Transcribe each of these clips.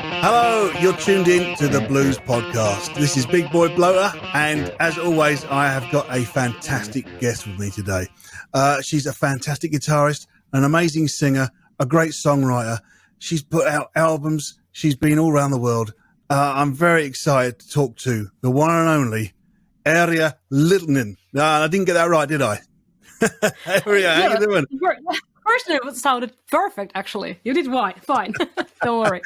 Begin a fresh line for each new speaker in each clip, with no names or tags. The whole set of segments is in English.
Hello, you're tuned in to the Blues Podcast. This is Big Boy Bloater, and as always, I have got a fantastic guest with me today. She's a fantastic guitarist, an amazing singer, a great songwriter. She's put out albums. She's been all around the world. I'm very excited to talk to the one and only Erja Lyytinen. No, I didn't get that right, did I? Erja, how you doing?
First, it sounded perfect, actually. You did fine. Don't worry.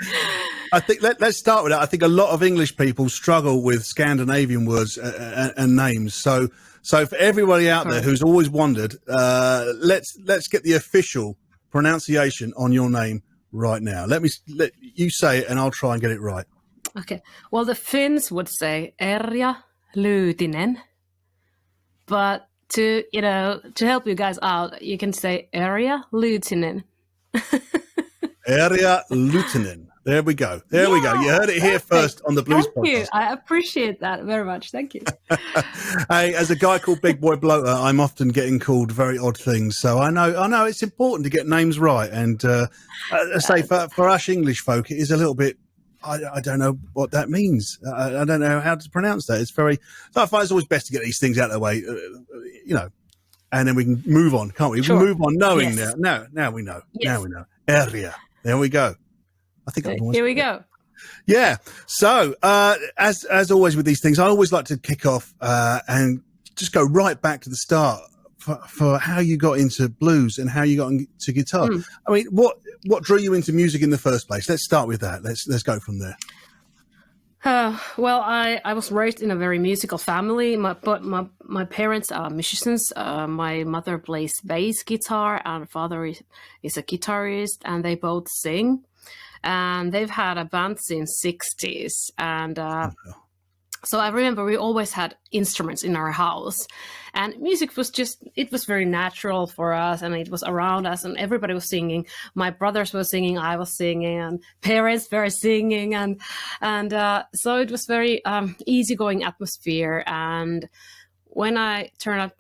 I think let's start with that. I think a lot of English people struggle with Scandinavian words and names. So for everybody out there who's always wondered, let's get the official pronunciation on your name right now. Let you say it, and I'll try and get it right.
Okay. Well, the Finns would say Erja Lyytinen, but to help you guys out, you can say Erja Lyytinen.
Erja Lyytinen. There we go. We go. You heard it here first on the Blues Podcast.
Thank you. I appreciate that very much. Thank you.
Hey, as a guy called Big Boy Bloater, I'm often getting called very odd things. So I know it's important to get names right. And I say for us English folk, it is a little bit, I don't know what that means. I don't know how to pronounce that. It's very, so I find it's always best to get these things out of the way, and then we can move on, can't we?
Sure.
We move on knowing
Yes.
Now we know.
Yes.
Now we know. Erja. There we go. I think
Here we go.
Yeah. So, as always with these things, I always like to kick off and just go right back to the start for how you got into blues and how you got into guitar. I mean, what drew you into music in the first place? Let's start with that. Let's go from there.
Well, I was raised in a very musical family, but my parents are musicians. My mother plays bass guitar, and father is a guitarist, and they both sing. And they've had a band since 60s. And so I remember we always had instruments in our house. And music was it was very natural for us, and it was around us, and everybody was singing. My brothers were singing, I was singing, and parents were singing. And so it was very easygoing atmosphere. And when I turned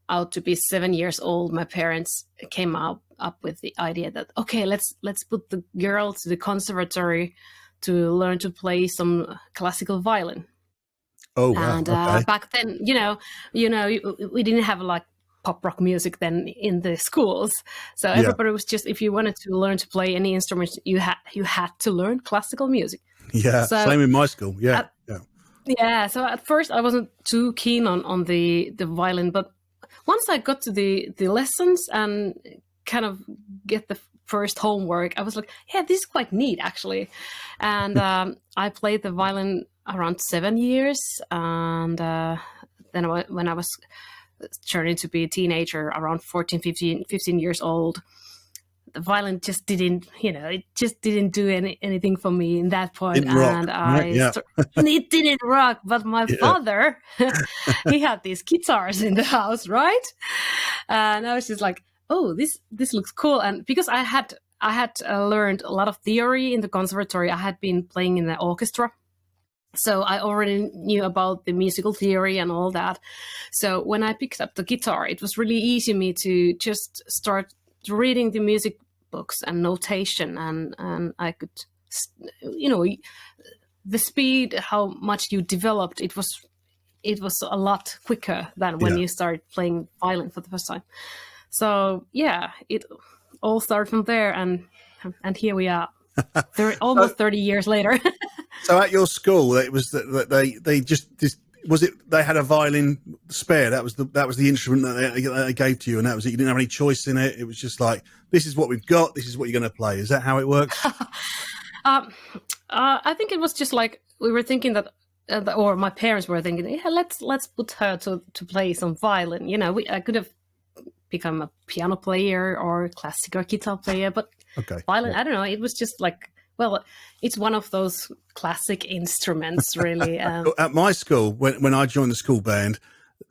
out to be 7 years old, my parents came up with the idea that, okay, let's put the girl to the conservatory to learn to play some classical violin.
Oh, wow.
And
Okay.
back then, we didn't have like pop rock music then in the schools. So everybody was just, if you wanted to learn to play any instrument, you had to learn classical music.
Yeah,
so,
same in my school. Yeah,
Yeah, so at first I wasn't too keen on the violin, but once I got to the lessons and kind of get the first homework, I was like, yeah, this is quite neat actually. And I played the violin around 7 years, and then when I was turning to be a teenager, around 14, 15 years old, the violin just didn't, it just didn't do anything for me in that point.
Didn't rock,
And
right? Yeah.
It didn't rock, but my father, he had these guitars in the house, right? And I was just like, oh, this looks cool. And because I had learned a lot of theory in the conservatory, I had been playing in the orchestra. So I already knew about the musical theory and all that. So when I picked up the guitar, it was really easy for me to just start reading the music books and notation, and I could, the speed, how much you developed, it was a lot quicker than when you started playing violin for the first time. So yeah, it all started from there, and here we are, almost 30 years later.
So at your school, it was that they just was it? They had a violin spare. That was the instrument that they gave to you, and that was it. You didn't have any choice in it. It was just like, this is what we've got. This is what you're going to play. Is that how it works?
I think it was just like we were thinking that, or my parents were thinking, yeah, let's put her to play some violin. I could have become a piano player or classical guitar player, but violin, I don't know. It was just like, well, it's one of those classic instruments, really.
At my school, when I joined the school band,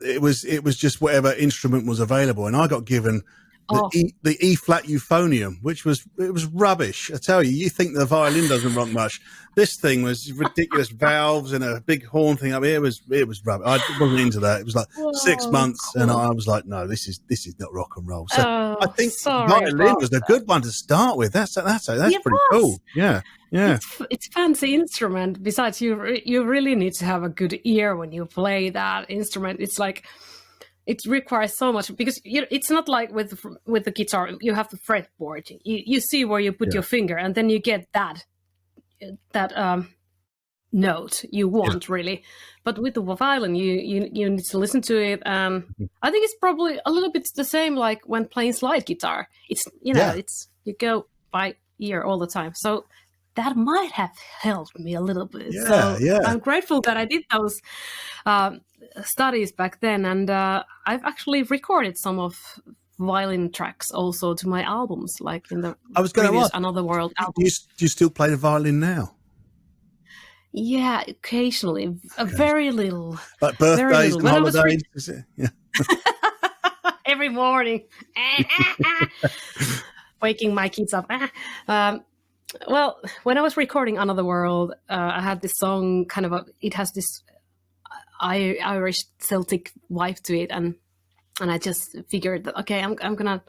it was just whatever instrument was available, and I got given
Oh,
the E flat euphonium, which was rubbish. I tell you, you think the violin doesn't rock much. This thing was ridiculous valves and a big horn thing up here. It was rubbish. I wasn't into that. It was like 6 months, and I was like, no, this is not rock and roll. So I think violin was a good one to start with. That's pretty cool. Yeah. Yeah,
it's fancy instrument. Besides, you really need to have a good ear when you play that instrument. It's like it requires so much because it's not like with the guitar. You have the fretboard. You see where you put your finger, and then you get that note you want really. But with the violin, you need to listen to it. I think it's probably a little bit the same like when playing slide guitar. It's it's you go by ear all the time. So that might have helped me a little bit. So I'm grateful that I did those studies back then. And I've actually recorded some of violin tracks also to my albums, like in the previous Another World album.
Do you still play the violin now?
Yeah, occasionally. Very little.
Like birthdays and holidays? Is it? Yeah.
Every morning. Waking my kids up. Well, when I was recording Another World, I had this song it has this Irish Celtic vibe to it. And I just figured that, okay, I'm going to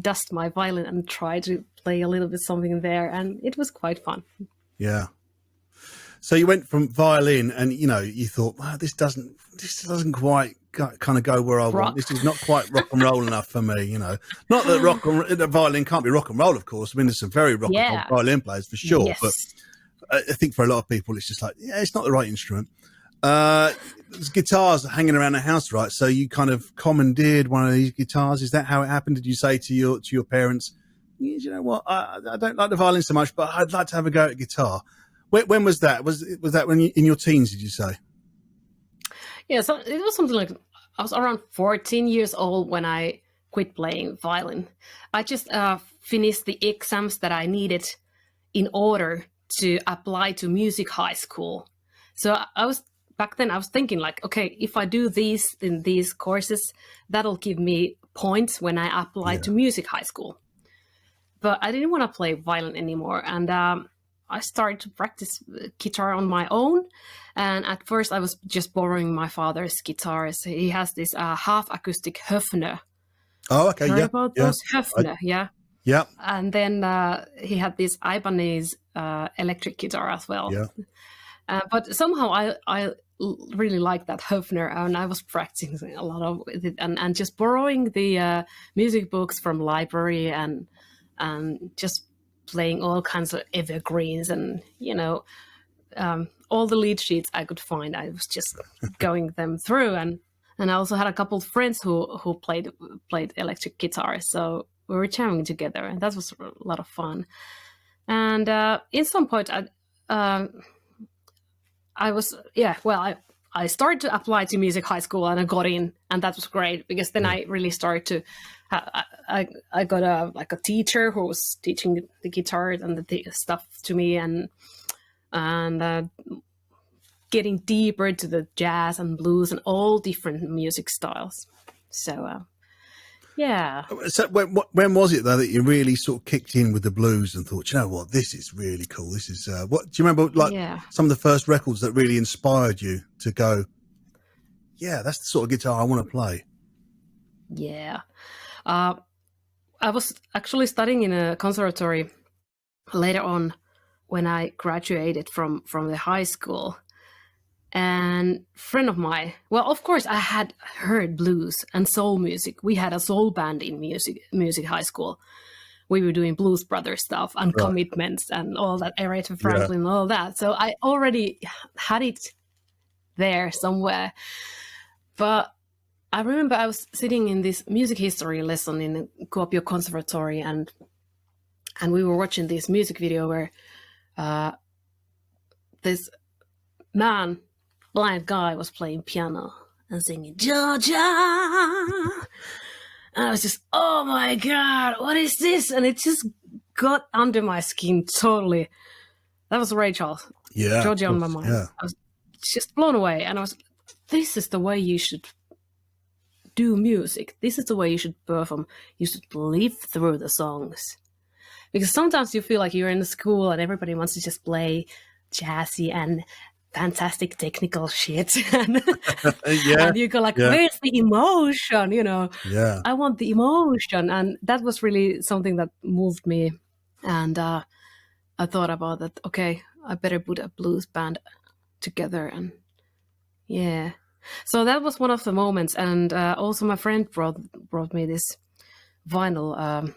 dust my violin and try to play a little bit something there. And it was quite fun. Yeah.
So you went from violin and, you thought, wow, this doesn't quite kind of go where I want. This is not quite rock and roll enough for me, Not that the violin can't be rock and roll, of course. I mean, there's some very rock and roll violin players for sure. Yes. But I think for a lot of people, it's just like, it's not the right instrument. There's guitars hanging around the house, right? So you kind of commandeered one of these guitars. Is that how it happened? Did you say to your parents, you know what, I don't like the violin so much, but I'd like to have a go at guitar? When was that? Was that when in your teens, did you say?
Yeah, so it was something like I was around 14 years old when I quit playing violin. I just finished the exams that I needed in order to apply to music high school. So back then I was thinking like, okay, if I do these courses, that'll give me points when I apply to music high school. But I didn't want to play violin anymore. And I started to practice guitar on my own. And at first I was just borrowing my father's guitars. He has this half acoustic Höfner.
Oh, okay.
Heard about those? Höfner,
Yeah.
And then he had this Ibanez electric guitar as well.
Yeah.
But somehow I really liked that Höfner, and I was practicing a lot of it and just borrowing the music books from library and just playing all kinds of evergreens and, all the lead sheets I could find. I was just going them through. And I also had a couple of friends who played electric guitar. So we were jamming together, and that was a lot of fun. And in some point, I started to apply to music high school, and I got in, and that was great because then I really started to. I got a teacher who was teaching the guitar and the stuff to me, and getting deeper into the jazz and blues and all different music styles. So So
when was it though that you really sort of kicked in with the blues and thought, you know what, this is really cool? This is what do you remember? Some of the first records that really inspired you to go, yeah, that's the sort of guitar I want to play.
Yeah. I was actually studying in a conservatory later on when I graduated from the high school. And a friend of mine, well, of course, I had heard blues and soul music. We had a soul band in music high school. We were doing Blues Brothers stuff and Commitments and all that, Aretha Franklin and all that. So I already had it there somewhere. But I remember I was sitting in this music history lesson in Kuopio Conservatory, and we were watching this music video where this blind guy was playing piano and singing Georgia. And I was just, oh my God, what is this? And it just got under my skin totally. That was Ray Charles.
Yeah.
Georgia on my mind.
Yeah.
I was just blown away. And I was, this is the way you should do music. This is the way you should perform. You should live through the songs. Because sometimes you feel like you're in the school and everybody wants to just play jazzy and fantastic technical shit. And, and you go like, where's the emotion? You know, I want the emotion. And that was really something that moved me. And I thought about that, okay, I better put a blues band together. And so that was one of the moments. And also my friend brought me this vinyl.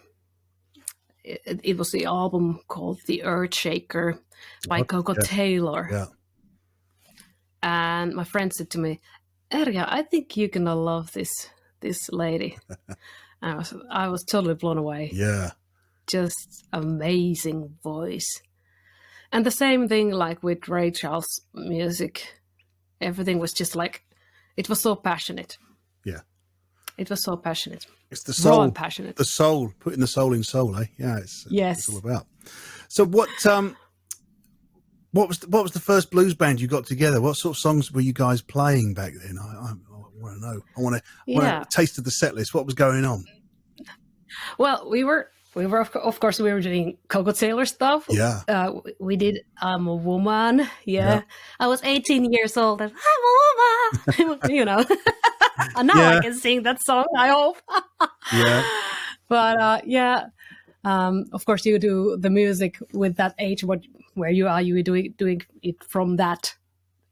It was the album called The Earth Shaker by Coco Taylor. Yeah. And my friend said to me, Erja, I think you're gonna love this lady. And I was totally blown away. Yeah. Just amazing voice. And the same thing like with Ray Charles' music. Everything was just like, it was so passionate. Yeah. It was so passionate.
It's the soul.
Raw and passionate.
The soul, putting the soul in soul, eh? Yeah, it's all about. So what was the first blues band you got together? What sort of songs were you guys playing back then? I want to know. I want to taste of the set list. What was going on?
Well, we were of course we were doing Coco Taylor stuff. Yeah. We did I'm a Woman. Yeah. I was 18 years old and I'm a woman. You know. And now I can sing that song, I hope. But of course you do the music with that age where you are doing it from that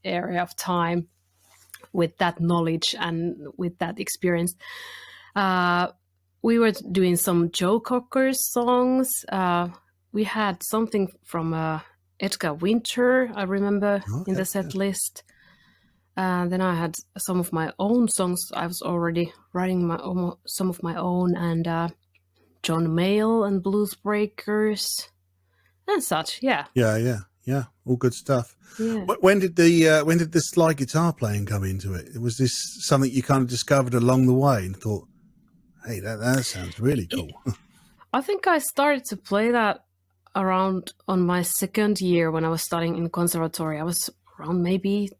area of time with that knowledge and with that experience. We were doing some Joe Cocker's songs. We had something from Edgar Winter, I remember, in the set list. Then I had some of my own songs. I was already writing some of my own, and John Mayall and Blues Breakers and such. Yeah. All good stuff. Yeah.
When did the slide guitar playing come into it? Was this something you kind of discovered along the way and thought, hey, that sounds really cool?
I think I started to play that around on my second year when I was studying in conservatory. I was around maybe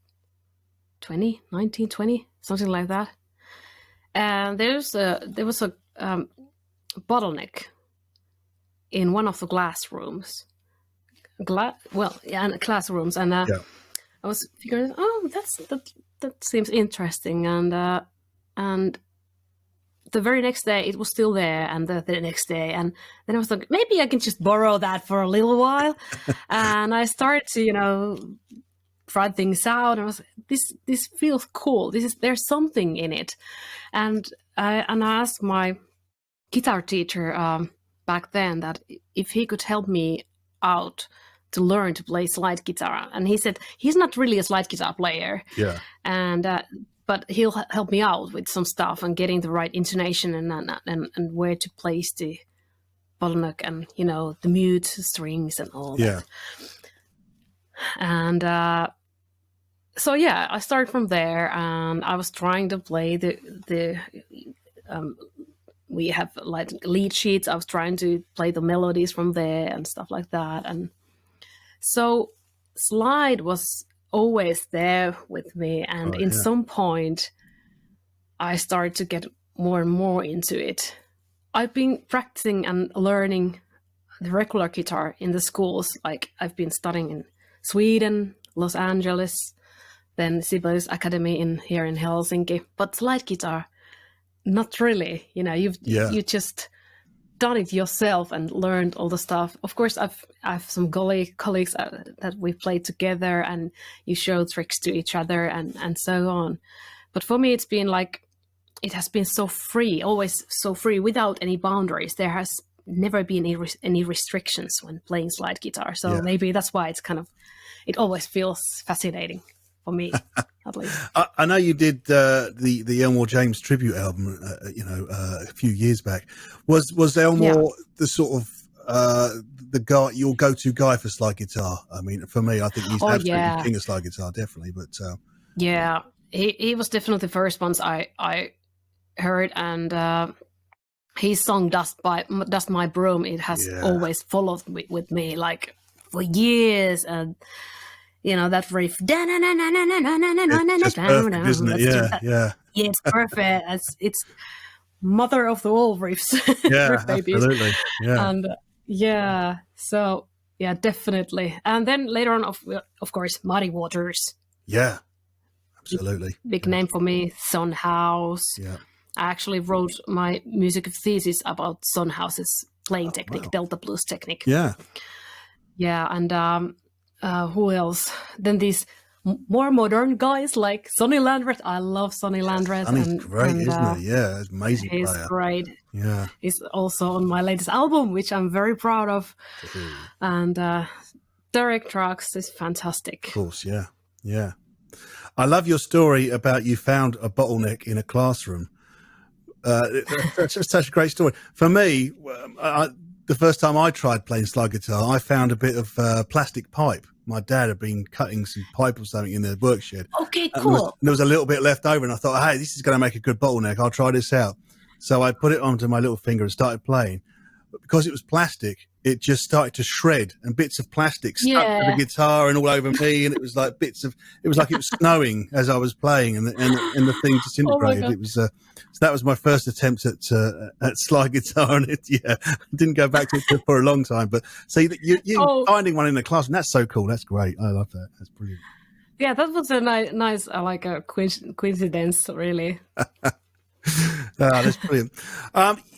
19, 20, something like that. And there was a bottleneck in one of the classrooms. Classrooms, and I was figuring, that seems interesting, and the very next day it was still there, and the next day, and then I was like, maybe I can just borrow that for a little while, and I started to try things out, and I was this feels cool. There's something in it, and I asked my guitar teacher back then that if he could help me out to learn to play slide guitar, and he said he's not really a slide guitar player, and but he'll help me out with some stuff and getting the right intonation and where to place the bottleneck and the mute strings and all that. And so I started from there, and I was trying to play the we have like lead sheets. I was trying to play the melodies from there and stuff like that, and so slide was always there with me, and in some point I started to get more and more into it. I've been practicing and learning the regular guitar in the schools. Like I've been studying in Sweden, Los Angeles, then Sibelius Academy here in Helsinki, but slide guitar, not really. You just done it yourself and learned all the stuff. Of course, I've some colleagues that we played together, and you show tricks to each other and so on. But for me, it's been like, it has been so free, always so free, without any boundaries. There has never been any restrictions when playing slide guitar. So maybe that's why it always feels fascinating for me, at least.
I know you did the Elmore James tribute album, a few years back. Was Elmore the sort of the guy, your go-to guy for slide guitar? I mean, for me, I think he's absolutely king of slide guitar, definitely. But
he was definitely the first ones I heard, and his song "Dust My Broom." It has always followed with me like for years, and that riff.
It's just perfect, isn't it?
Yeah, it's perfect. It's mother of the all riffs,
Yeah,
riff babies.
absolutely. Yeah.
And so yeah, definitely. And then later on, of course, Muddy Waters,
Yeah, absolutely.
big name for me. Son House.
Yeah.
I actually wrote my music thesis about Son House's playing technique,
wow.
Delta blues technique.
Yeah.
Yeah, and who else? Then these more modern guys like Sonny Landreth. I love Sonny Landreth.
Sonny's great, isn't he? Yeah, he's an amazing
He's
player.
great.
Yeah.
He's also on my latest album, which I'm very proud of. And Derek Trucks is fantastic.
Of course, yeah. Yeah. I love your story about you found a bottleneck in a classroom. That's such a great story. For me, the first time I tried playing slide guitar, I found a bit of plastic pipe. My dad had been cutting some pipe or something in the work shed.
Okay,
And
cool.
there was a little bit left over, and I thought, hey, this is going to make a good bottleneck. I'll try this out. So I put it onto my little finger and started playing. But because it was plastic, it just started to shred, and bits of plastic stuck to the guitar and all over me. And it was like it was like it was snowing as I was playing, and the thing disintegrated.
Oh
it was, so that was my first attempt at slide guitar, and I didn't go back to it for a long time. But see, you finding one in the classroom, that's so cool. That's great. I love that. That's brilliant.
Yeah, that was a nice like a coincidence, really.
That's brilliant.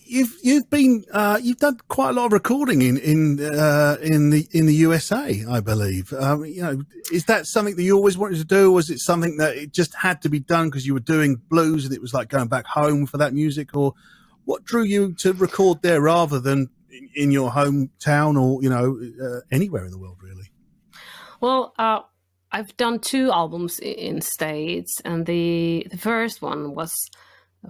You've done quite a lot of recording in the USA, I believe. Is that something that you always wanted to do? Or was it something that it just had to be done because you were doing blues and it was like going back home for that music? Or what drew you to record there rather than in your hometown or anywhere in the world, really?
Well, I've done 2 albums in States, and the first one was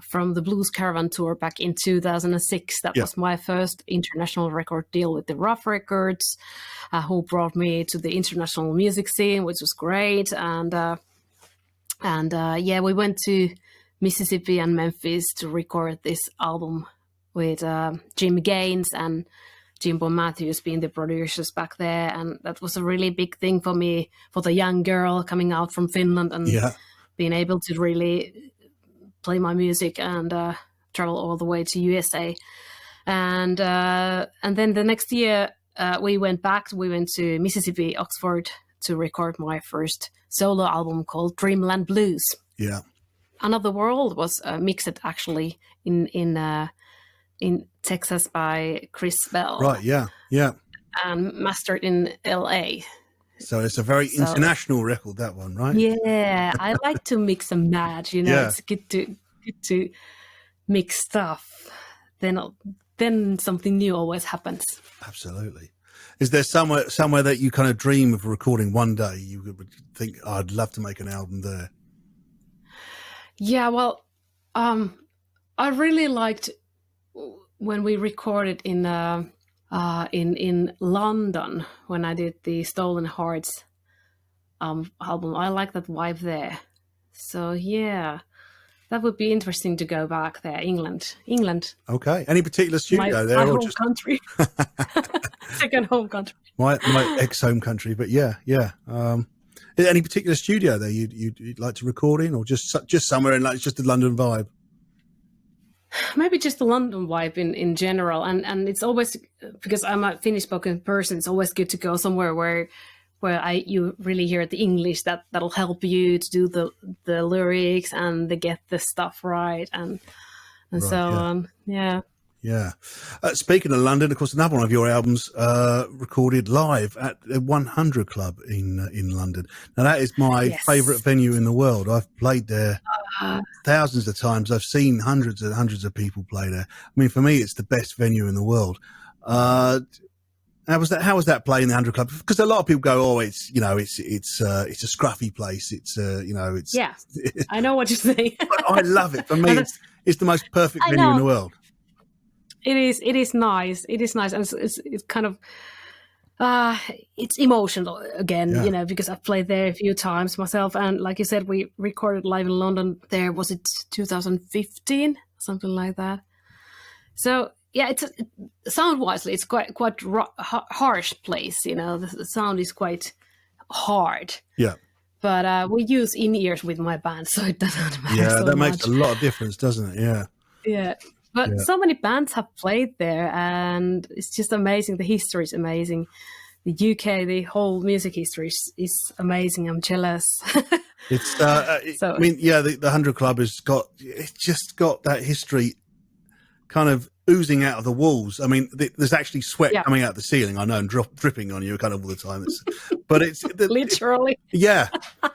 from the Blues Caravan tour back in 2006. That was my first international record deal with the Rough Records, who brought me to the international music scene, which was great. And we went to Mississippi and Memphis to record this album with Jim Gaines and Jimbo Matthews being the producers back there. And that was a really big thing for me, for the young girl coming out from Finland and being able to really play my music and travel all the way to USA. And then the next year we went to Mississippi, Oxford, to record my first solo album called Dreamland Blues.
Yeah.
Another World was mixed actually in Texas by Chris Bell.
Right, yeah.
And mastered in LA.
So it's a very international record, that one, right?
Yeah, I like to mix and match. It's good to mix stuff. Then something new always happens. Absolutely.
Is there somewhere that you kind of dream of recording one day? You would think, I'd love to make an album there.
Yeah, well, I really liked when we recorded in London when I did the Stolen Hearts album. I like that vibe there. So yeah, that would be interesting to go back there. England.
Okay. Any particular studio there?
My home country. Second home country.
My ex-home country, but yeah. Any particular studio there you'd like to record in, or just somewhere in, like, just the London vibe?
Maybe just the London vibe in general, and it's always, because I'm a Finnish spoken person, it's always good to go somewhere where you really hear the English that'll help you to do the lyrics and to get the stuff right and right, so on.
Yeah. Speaking of London, of course, another one of your albums recorded live at the 100 Club in London. Now, that is my favourite venue in the world. I've played there thousands of times. I've seen hundreds and hundreds of people play there. I mean, for me, it's the best venue in the world. How was that playing the 100 Club? Because a lot of people go, "Oh, it's a scruffy place. It's
yeah." I know what you're saying.
But I love it. For me, it's the most perfect venue in the world.
It is nice. It is nice, and it's kind of it's emotional again, because I've played there a few times myself, and like you said, we recorded live in London. There was it 2015, something like that. So yeah, it's sound-wisely, it's quite harsh place. The sound is quite hard.
Yeah.
But we use in-ears with my band, so it doesn't matter so
that
much.
makes a lot of difference, doesn't it? Yeah.
Yeah. But so many bands have played there, and it's just amazing. The history is amazing. The UK, the whole music history is amazing. I'm jealous.
It's I mean, the 100 Club it's just got that history kind of oozing out of the walls. I mean, there's actually sweat coming out the ceiling, I know, and dripping on you kind of all the time. But it's
literally,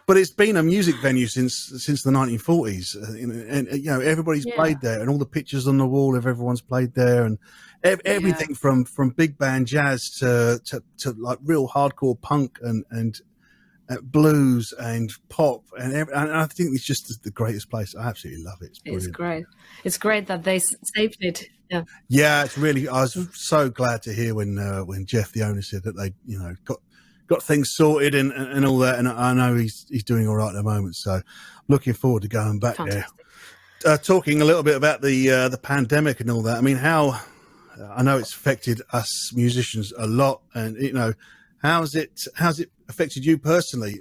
but it's been a music venue since the 1940s, and you know, everybody's played there, and all the pictures on the wall of everyone's played there, and everything from big band jazz to like real hardcore punk and blues and pop, and I think it's just the greatest place. I absolutely love it.
It's great. It's great that they saved it.
Yeah, it's really. I was so glad to hear when Jeff, the owner, said that they, you know, got things sorted and all that. And I know he's doing all right at the moment. So looking forward to going back there. Talking a little bit about the pandemic and all that. I mean, I know it's affected us musicians a lot, and you know, how's it affected you personally?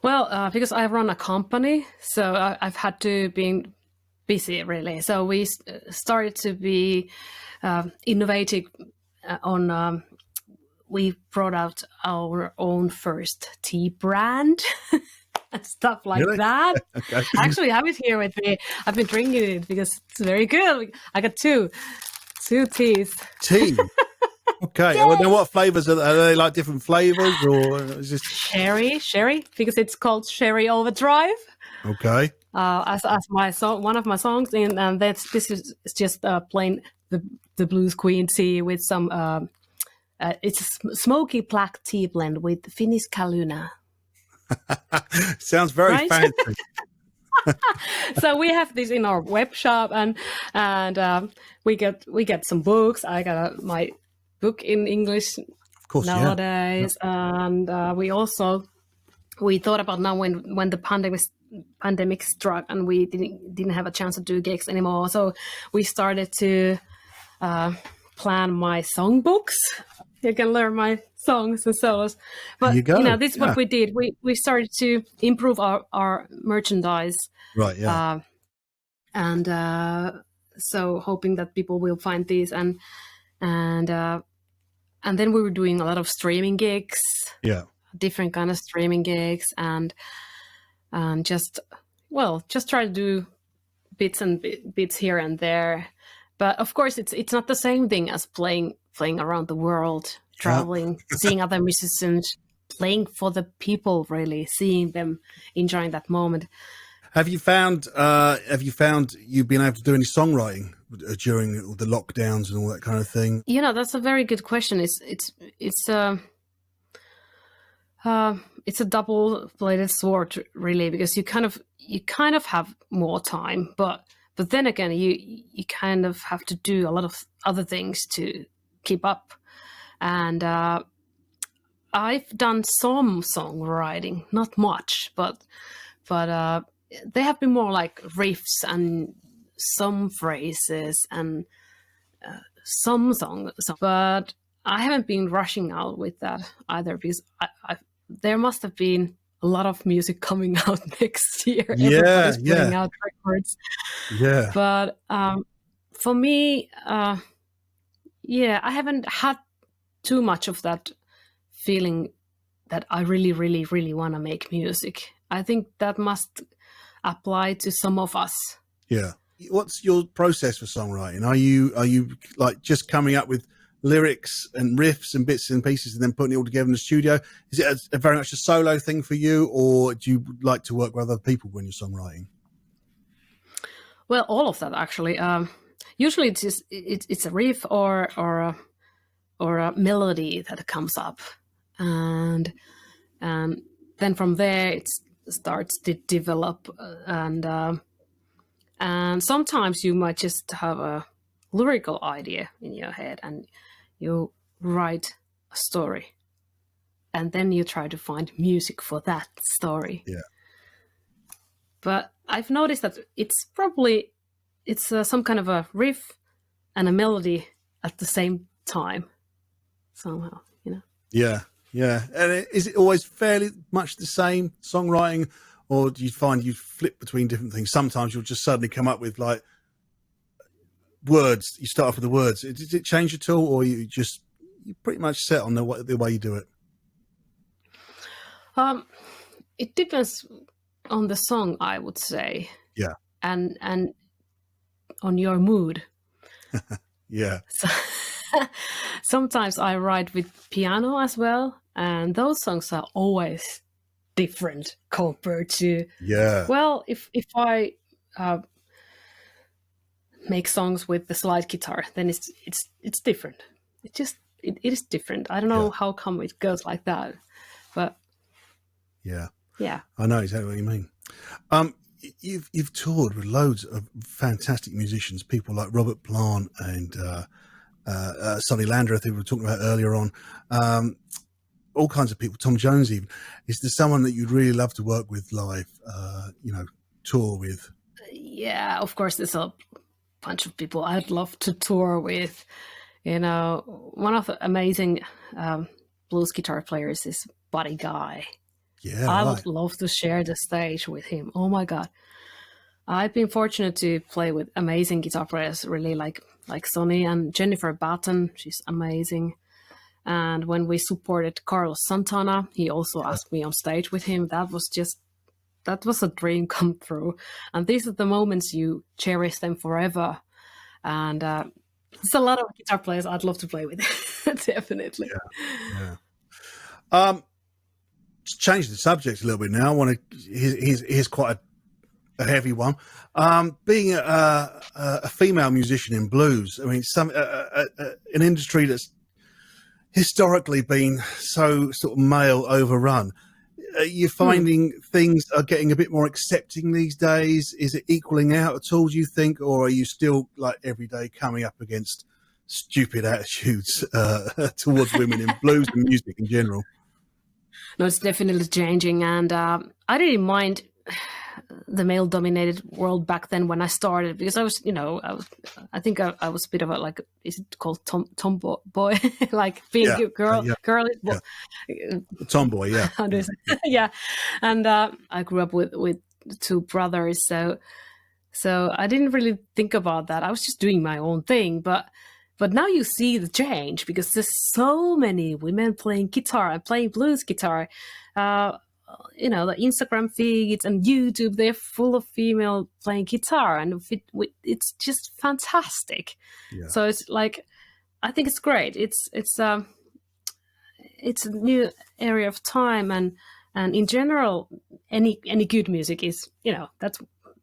Well, because I run a company, so I've had to be busy, really. So we started to be innovative on. We brought out our own first tea brand and stuff like that.
Okay.
Actually, I have it here with me. I've been drinking it because it's very good. I got two teas. Tea.
Okay. Well, then what flavors are they? Like different flavors, or is this
sherry? Because it's called Sherry Overdrive.
Okay.
As my song, one of my songs, and this is just plain the Blues Queen tea with some. It's a smoky black tea blend with Finnish kaluna.
Sounds very fancy.
So we have this in our web shop, and we get some books. I got my book in English nowadays, and we thought about now when the pandemic struck and we didn't have a chance to do gigs anymore, so we started to plan my songbooks. You can learn my songs and solos. But you know, this is what we did. We started to improve our merchandise.
Right, yeah.
And so hoping that people will find these, and then we were doing a lot of streaming gigs.
Yeah.
Different kind of streaming gigs, and just try to do bits here and there. But of course, it's not the same thing as playing around the world, traveling, seeing other musicians, playing for the people, really, seeing them enjoying that moment.
Have you found you've been able to do any songwriting during the lockdowns and all that kind of thing?
You know, that's a very good question. It's a double-bladed sword, really, because you kind of have more time, but then again, you kind of have to do a lot of other things to keep up. And I've done some songwriting, not much, but they have been more like riffs and some phrases and some songs. But I haven't been rushing out with that either, because there must have been a lot of music coming out next year. Everybody's putting out records.
Yeah.
But for me, I haven't had too much of that feeling that I really, really, really want to make music. I think that must apply to some of us. Yeah.
What's your process for songwriting? Are you like just coming up with lyrics and riffs and bits and pieces and then putting it all together in the studio? Is it a very much a solo thing for you, or do you like to work with other people when you're songwriting?
Well, all of that, actually. Usually it's a riff or a melody that comes up, and then from there it starts to develop, and sometimes you might just have a lyrical idea in your head and you write a story, and then you try to find music for that story.
Yeah.
But I've noticed that it's some kind of a riff and a melody at the same time somehow, you know.
Yeah. Yeah. And is it always fairly much the same songwriting, or do you find you flip between different things? Sometimes you'll just suddenly come up with like words. You start off with the words. Does it change at all, or you pretty much set on the way you do it?
It depends on the song, I would say.
Yeah.
And on your mood.
Yeah.
So, sometimes I write with piano as well, and those songs are always different compared to.
Yeah.
Well, if I make songs with the slide guitar, then it's different. It is different. I don't know how come it goes like that, but
yeah,
yeah,
I know exactly what you mean. You've toured with loads of fantastic musicians, people like Robert Plant and Sonny Landreth, who we were talking about earlier on. All kinds of people, Tom Jones even. Is there someone that you'd really love to work with live, tour with?
Yeah, of course, there's a bunch of people I'd love to tour with. One of the amazing blues guitar players is Buddy Guy.
Yeah,
I would love to share the stage with him. Oh my God. I've been fortunate to play with amazing guitar players, really like Sonny and Jennifer Batten. She's amazing. And when we supported Carlos Santana, he also asked me on stage with him. That was a dream come true. And these are the moments you cherish them forever. And there's a lot of guitar players I'd love to play with. Definitely.
Yeah. To change the subject a little bit now, I want to. Here's quite a heavy one. Being a female musician in blues, I mean, an industry that's historically been so sort of male overrun. Are you finding things are getting a bit more accepting these days? Is it equaling out at all, do you think, or are you still like every day coming up against stupid attitudes towards women in blues and music in general?
No, it's definitely changing, and I didn't mind the male-dominated world back then when I started, because I was, I think I was a bit of a is it called tomboy, like being a girl,
tomboy, yeah,
how do you say? Yeah, and I grew up with two brothers, so I didn't really think about that. I was just doing my own thing, but now you see the change because there's so many women playing guitar and playing blues guitar. The Instagram feeds and YouTube, they're full of female playing guitar, and it's just fantastic. Yeah. So it's like, I think it's great. It's a new area of time, and in general, any good music is,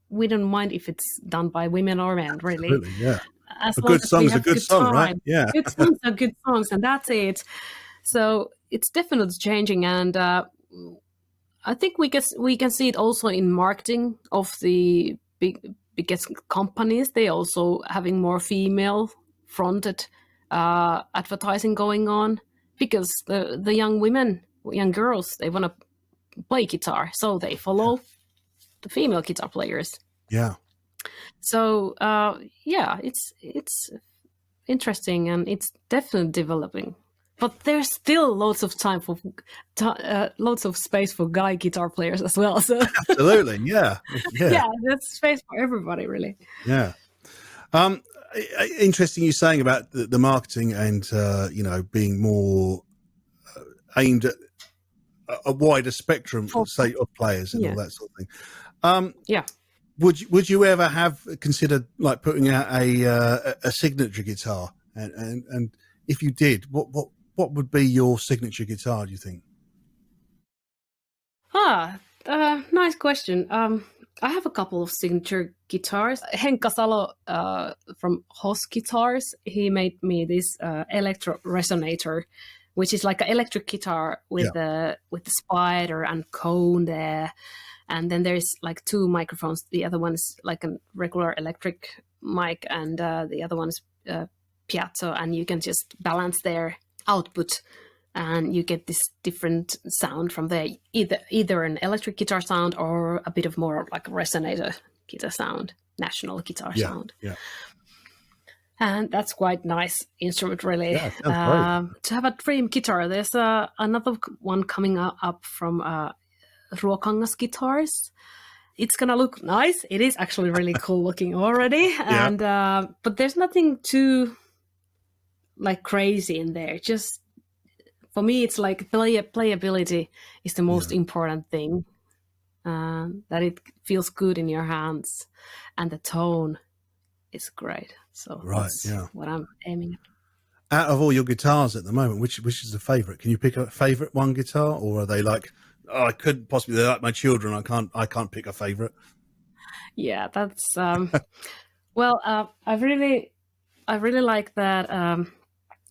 we don't mind if it's done by women or men, really.
Absolutely, yeah. A good song is a good song, right? Yeah.
Good songs are good songs, and that's it. So it's definitely changing, and I think we can see it also in marketing of the biggest companies. They also having more female fronted advertising going on, because the young girls, they want to play guitar, so they follow the female guitar players.
Yeah. So
it's interesting, and it's definitely developing. But there's still lots of time for lots of space for guy guitar players as well. So
absolutely, yeah.
There's space for everybody, really.
Yeah. Interesting you saying about the marketing and being more aimed at a wider spectrum, say, of players and all that sort of thing. Would you ever have considered like putting out a signature guitar, and if you did, what would be your signature guitar, do you think?
Nice question. I have a couple of signature guitars. Henkka Salo from Hoss Guitars, he made me this electro resonator, which is like an electric guitar with the spider and cone there. And then there's like two microphones. The other one's like a regular electric mic, and the other one's piezo, and you can just balance their output, and you get this different sound from there, either an electric guitar sound or a bit of more like a resonator guitar sound, national guitar sound.
Yeah.
And that's quite nice instrument, really.
Yeah, sounds great.
To have a dream guitar, there's another one coming up from Ruokangas Guitars. It's gonna look nice. It is actually really cool looking already, and but there's nothing too like crazy in there. Just for me, it's like playability is the most important thing. That it feels good in your hands, and the tone is great. So that's what I'm aiming at.
Out of all your guitars at the moment, which is the favorite? Can you pick a favorite one guitar, or are they like, oh, I could possibly, they're like my children, I can't pick a favorite?
Yeah, that's well, I really like that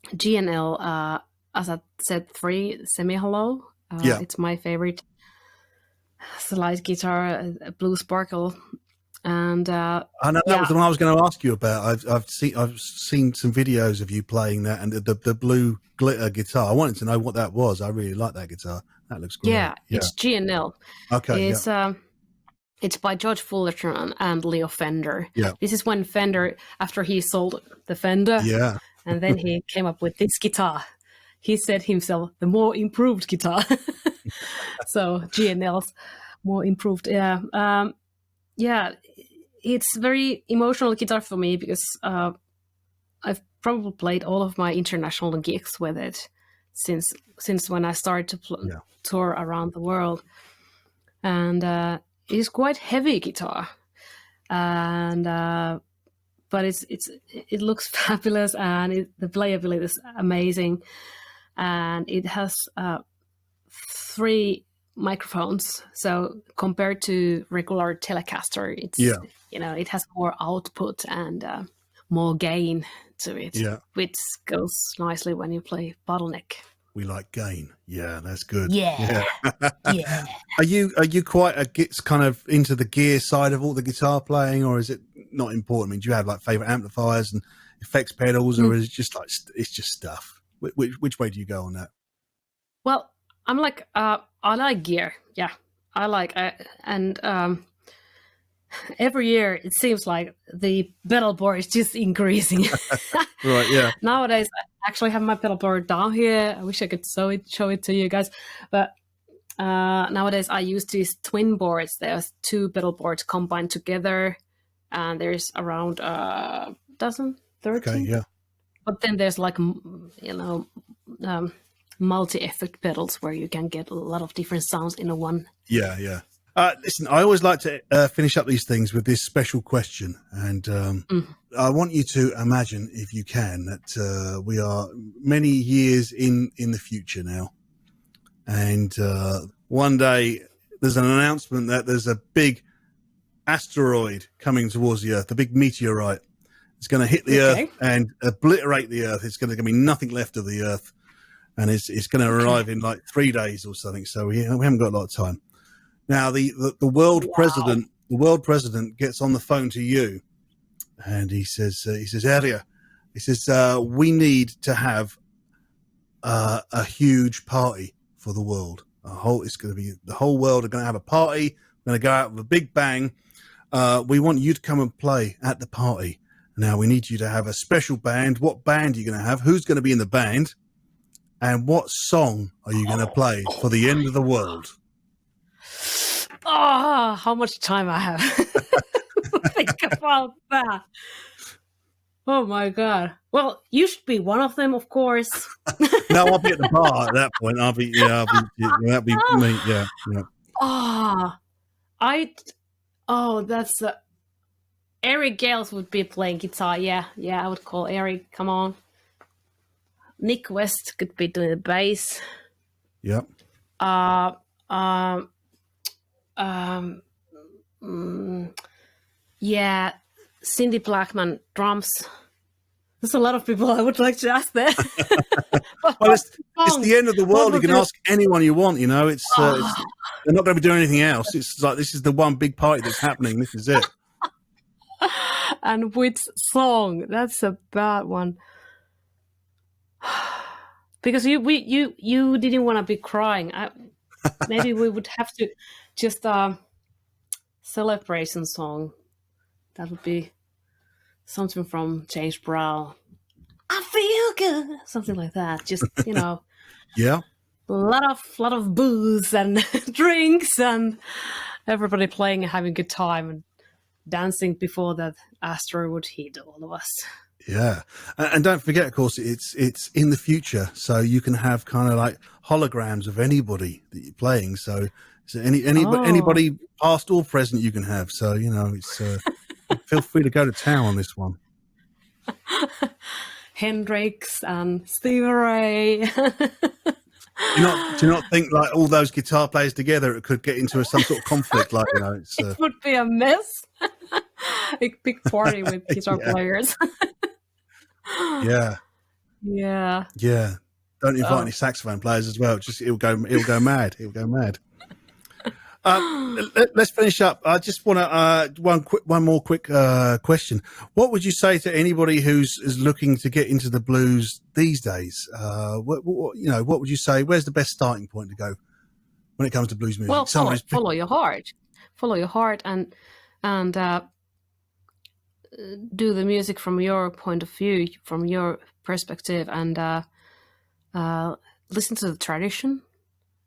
GNL as I said 3 semi-hollow. It's my favorite slide guitar, Blue Sparkle. And
I know that was the one I was going to ask you about. I've seen some videos of you playing that, and the blue glitter guitar. I wanted to know what that was. I really like that guitar. That looks great.
Yeah, it's GNL.
Okay.
It's by George Fullerton and Leo Fender.
Yeah.
This is when Fender, after he sold the Fender, and then he came up with this guitar. He said himself, the more improved guitar. So GNL's more improved. Yeah. It's very emotional guitar for me because I've probably played all of my international gigs with it since when I started to tour around the world, and it's quite heavy guitar, and but it looks fabulous, and the playability is amazing, and it has 3 microphones. So compared to regular Telecaster, it's it has more output and more gain to it, which goes nicely when you play bottleneck.
We like gain. Yeah, that's good.
Yeah.
Are you quite kind of into the gear side of all the guitar playing, or is it not important? I mean, do you have like favorite amplifiers and effects pedals, or is it just like it's just stuff? Which way do you go on that?
Well, I'm like I like gear. Yeah, I like and every year it seems like the pedal board is just increasing.
Right. Yeah.
Nowadays, I actually have my pedal board down here. I wish I could show it to you guys, but nowadays I use these twin boards. There's 2 pedal boards combined together, and there's around 13.
Okay. Yeah.
But then there's like multi-effect pedals where you can get a lot of different sounds in a one.
Yeah. Listen, I always like to finish up these things with this special question, and I want you to imagine, if you can, that we are many years in the future now, and one day there's an announcement that there's a big asteroid coming towards the Earth, a big meteorite. It's going to hit the Earth and obliterate the Earth. It's going to be nothing left of the Earth, and it's going to arrive in like 3 days or something. So we haven't got a lot of time. Now the world president gets on the phone to you, and he says, Erja, he says, we need to have a huge party for the world. It's going to be the whole world are going to have a party. We're going to go out with a big bang. We want you to come and play at the party. Now we need you to have a special band. What band are you going to have? Who's going to be in the band? And what song are you going to play for the end of the world?
Oh, how much time I have. Think about that. Oh my God. Well, you should be one of them, of course.
No, I'll be at the bar at that point. That'll be me. Yeah.
That's Eric Gales would be playing guitar. Yeah, I would call Eric. Come on. Nick West could be doing the bass.
Yep.
Cindy Blackman drums. There's a lot of people I would like to ask there.
Well, it's the end of the world. You can ask anyone you want. You know, they're not going to be doing anything else. It's like this is the one big party that's happening. This is it.
And which song? That's a bad one. Because you didn't want to be crying. Maybe we would have to just celebration song. That would be something from James Brown. I feel good, something like that. Just
Yeah.
a lot of booze and drinks and everybody playing and having a good time and dancing before that asteroid would hit all of us.
Yeah, and don't forget, of course, it's in the future, so you can have kind of like holograms of anybody that you're playing. So anybody past or present you can have. So it's feel free to go to town on this one.
Hendrix and Stevie Ray.
Do you not think like all those guitar players together it could get into some sort of conflict? Like it's
it would be a mess. A big party with guitar players.
Yeah. Don't invite any saxophone players as well. Just it'll go mad. Let's finish up. I just want to one more quick question. What would you say to anybody who's looking to get into the blues these days? What would you say? Where's the best starting point to go when it comes to blues music?
Well, follow your heart. Follow your heart and do the music from your point of view, from your perspective, and listen to the tradition,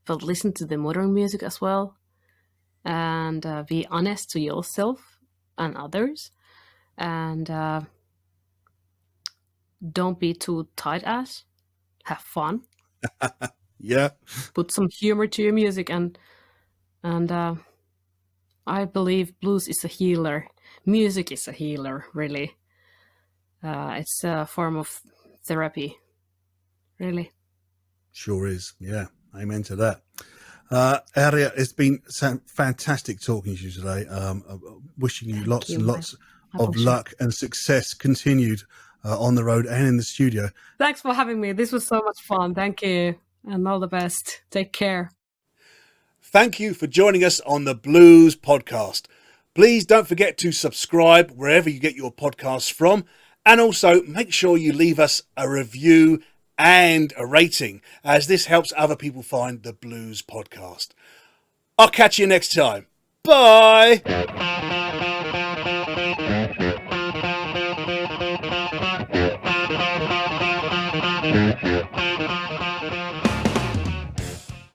but listen to the modern music as well, and be honest to yourself and others, and don't be too tight-ass. Have fun.
Yeah.
Put some humor to your music, and I believe blues is a healer. Music is a healer, really. It's a form of therapy, really.
Sure is. Yeah. Amen to that. Erja, it's been fantastic talking to you today. Wishing you lots and lots of luck and success continued on the road and in the studio.
Thanks for having me. This was so much fun. Thank you. And all the best. Take care.
Thank you for joining us on the Blues Podcast. Please don't forget to subscribe wherever you get your podcasts from. And also make sure you leave us a review and a rating, as this helps other people find the Blues Podcast. I'll catch you next time. Bye.